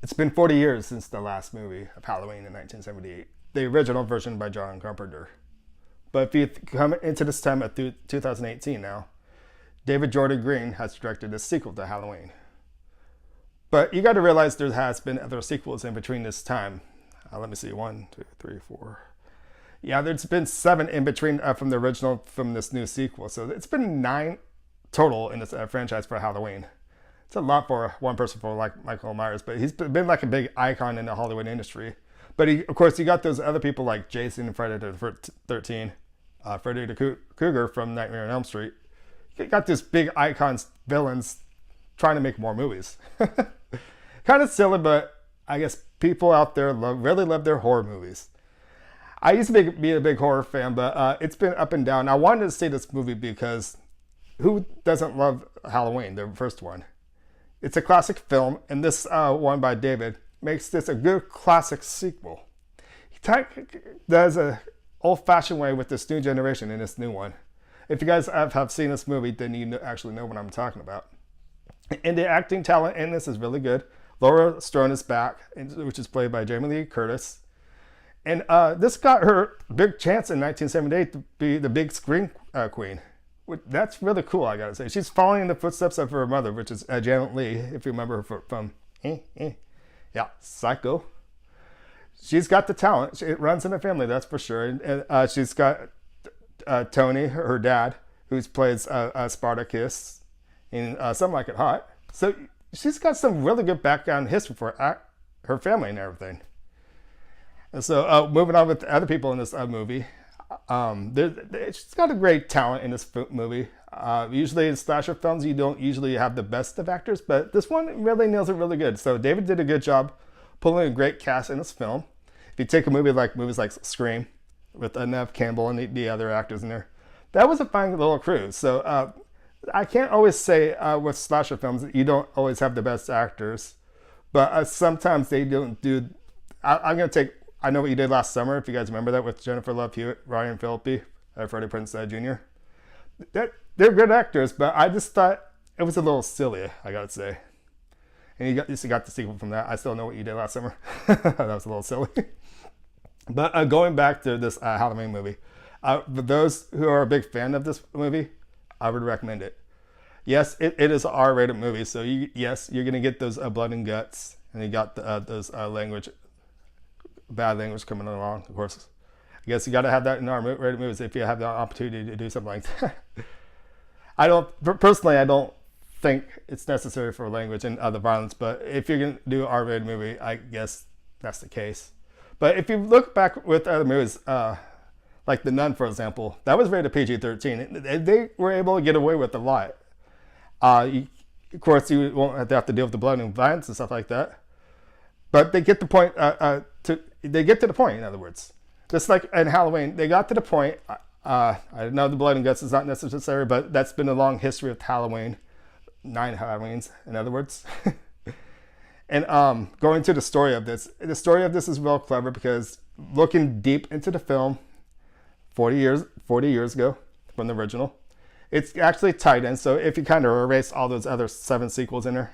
It's been 40 years since the last movie of Halloween in 1978, the original version by John Carpenter. But if you come into this time of 2018 now, David Jordan Green has directed a sequel to Halloween. But you got to realize there has been other sequels in between this time. Let me see, 1, 2, 3, 4. Yeah, there's been 7 in between from the original, from this new sequel. So it's been 9 total in this franchise for Halloween. It's a lot for one person, for like Michael Myers, but he's been like a big icon in the Hollywood industry. But of course, you got those other people like Jason and Friday the 13th, Freddy the Cougar from Nightmare on Elm Street. You got these big icons, villains, trying to make more movies. Kind of silly, but I guess people out there really love their horror movies. I used to be a big horror fan, but it's been up and down. I wanted to see this movie because who doesn't love Halloween, the first one? It's a classic film, and this one by David makes this a good classic sequel. He does a old-fashioned way with this new generation in this new one. If you guys have seen this movie, then you actually know what I'm talking about. And the acting talent in this is really good. Laurie Strode is back, which is played by Jamie Lee Curtis. And this got her big chance in 1978 to be the big screen queen. That's really cool, I gotta say. She's following in the footsteps of her mother, which is Janet Leigh, if you remember her from Psycho. She's got the talent. It runs in the family, that's for sure. And she's got Tony, her dad, who plays Spartacus in Some Like It Hot. So she's got some really good background history for her family and everything. And so moving on with the other people in this movie. She's got a great talent in this movie. Usually in slasher films, you don't usually have the best of actors, but this one really nails it really good. So David did a good job pulling a great cast in this film. If you take a movie like movies like Scream with Neve Campbell and the other actors in there, that was a fine little crew. So I can't always say with slasher films that you don't always have the best actors, but sometimes they don't do. I'm going to take I Know What You Did Last Summer, if you guys remember that, with Jennifer Love Hewitt, Ryan Phillippe, Freddie Prinze Jr. They're good actors, but I just thought it was a little silly, I gotta say. And you got the sequel from that. I Still Know What You Did Last Summer. That was a little silly. But going back to this Halloween movie, for those who are a big fan of this movie, I would recommend it. Yes, it is an R-rated movie, so yes, you're gonna get those blood and guts, and you got those bad language coming along, of course. I guess you got to have that in R-rated movies if you have the opportunity to do something like that. I don't think it's necessary for language and other violence, but if you're going to do an R-rated movie, I guess that's the case. But if you look back with other movies, like The Nun, for example, that was rated PG-13. They were able to get away with a lot. Of course, you won't have to deal with the blood and violence and stuff like that. But they get the point. They get to the point. In other words, just like in Halloween, they got to the point. I know the blood and guts is not necessary, but that's been a long history of Halloween, 9 Halloweens, in other words. And going to the story of this is real clever because looking deep into the film, 40 years ago from the original, it's actually tied in. So if you kind of erase all those other 7 sequels in there.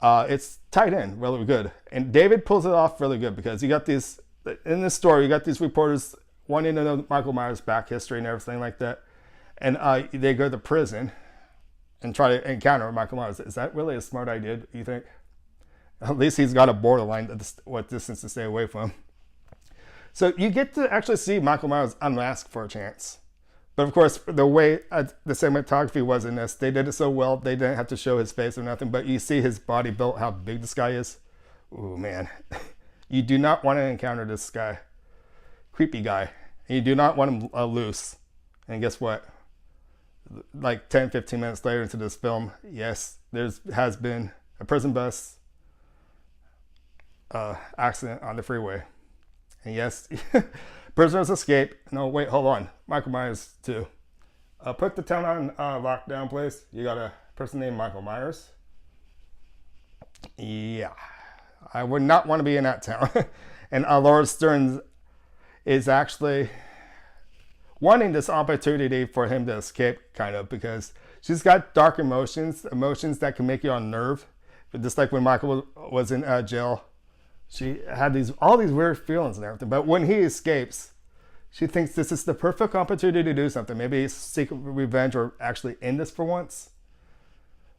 It's tied in really good, and David pulls it off really good because you got these in this story. You got these reporters wanting to know Michael Myers' back history and everything like that, and they go to prison and try to encounter Michael Myers. Is that really a smart idea, you think? At least he's got a borderline what distance to stay away from. So you get to actually see Michael Myers unmasked for a chance. But of course, the way the cinematography was in this, they did it so well, they didn't have to show his face or nothing, but you see his body built, how big this guy is. Ooh, man. You do not want to encounter this guy. Creepy guy. And you do not want him loose. And guess what? Like 10, 15 minutes later into this film, yes, there has been a prison bus accident on the freeway. And yes, prisoners escape. No, wait, hold on. Michael Myers, too. Put the town on lockdown, please. You got a person named Michael Myers? Yeah. I would not want to be in that town. And Laura Stearns is actually wanting this opportunity for him to escape, kind of, because she's got dark emotions that can make you on nerve. Just like when Michael was in jail, she had all these weird feelings and everything. But when he escapes, she thinks this is the perfect opportunity to do something. Maybe seek revenge or actually end this for once.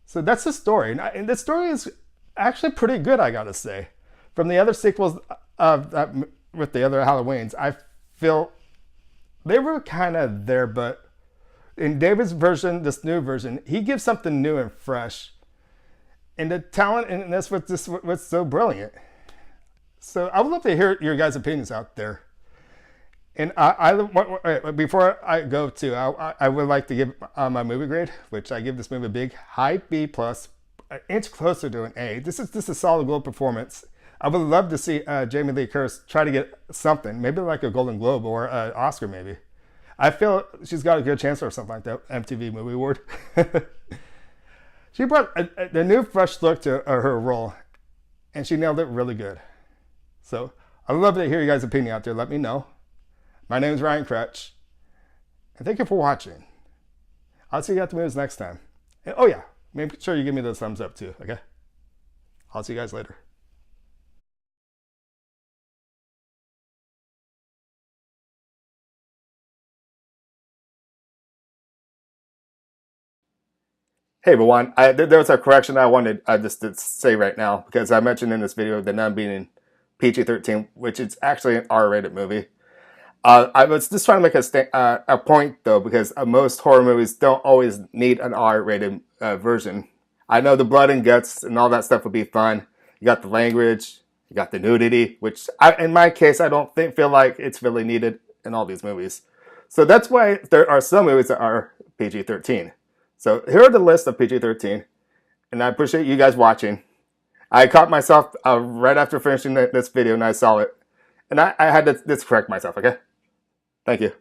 So that's the story. And the story is actually pretty good, I gotta say. From the other sequels with the other Halloweens, I feel they were kind of there, but in David's version, this new version, he gives something new and fresh. And the talent, and that's what's so brilliant. So I would love to hear your guys' opinions out there. And before I go to, I would like to give my movie grade, which I give this movie a big high B plus, an inch closer to an A. This is a solid gold performance. I would love to see Jamie Lee Curtis try to get something, maybe like a Golden Globe or an Oscar maybe. I feel she's got a good chance or something like that MTV Movie Award. She brought a new fresh look to her role, and she nailed it really good. So I'd love to hear you guys' opinion out there. Let me know. My name is Ryan Crutch, and thank you for watching. I'll see you at the movies next time. And oh yeah, make sure you give me those thumbs up too, okay? I'll see you guys later. Hey everyone, there was a correction I wanted just to say right now, because I mentioned in this video the Nun being in PG-13, which is actually an R-rated movie. I was just trying to make a point though, because most horror movies don't always need an R-rated version. I know the blood and guts and all that stuff would be fun. You got the language, you got the nudity, which in my case I don't feel like it's really needed in all these movies. So that's why there are some movies that are PG-13. So here are the list of PG-13, and I appreciate you guys watching. I caught myself right after finishing this video, and I saw it, and I had to correct myself, okay? Thank you.